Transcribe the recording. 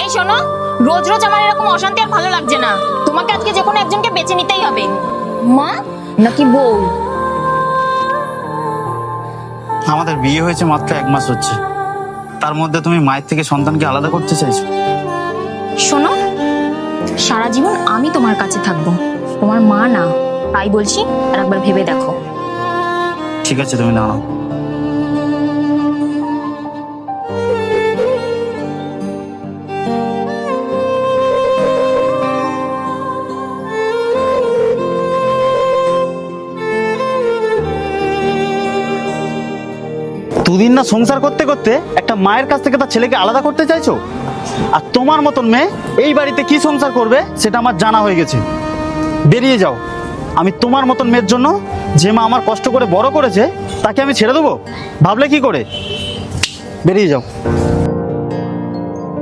এই শোনো, রোজ রোজ আমার এরকম অশান্তি আর ভালো লাগছে না। তোমাকে আজকে যে কোনো একজনকে বেছে নিতেই হবে। মা নাকি বউ? আমাদের বিয়ে হয়েছে মাত্র 1 মাস হচ্ছে, তার মধ্যে তুমি মায়ের থেকে সন্তানকে আলাদা করতে চাইছো? শোনো, সারা জীবন আমি তোমার কাছে থাকবো, তোমার মা না। তাই বলছি, আর একবার ভেবে দেখো। ঠিক আছে, তুমি দাঁড়াও। দুদিন না সংসার করতে করতে একটা মায়ের কাছ থেকে তার ছেলেকে আলাদা করতে চাইছো? আর তোমার মতন মেয়ে এই বাড়িতে কি সংসার করবে সেটা আমার জানা হয়ে গেছে। বেরিয়ে যাও। আমি তোমার মতন মেয়ের জন্য, যে মা আমার কষ্ট করে বড় করেছে, তাকে আমি ছেড়ে দেবো? ভাবলে কি করে? বেরিয়ে যাও।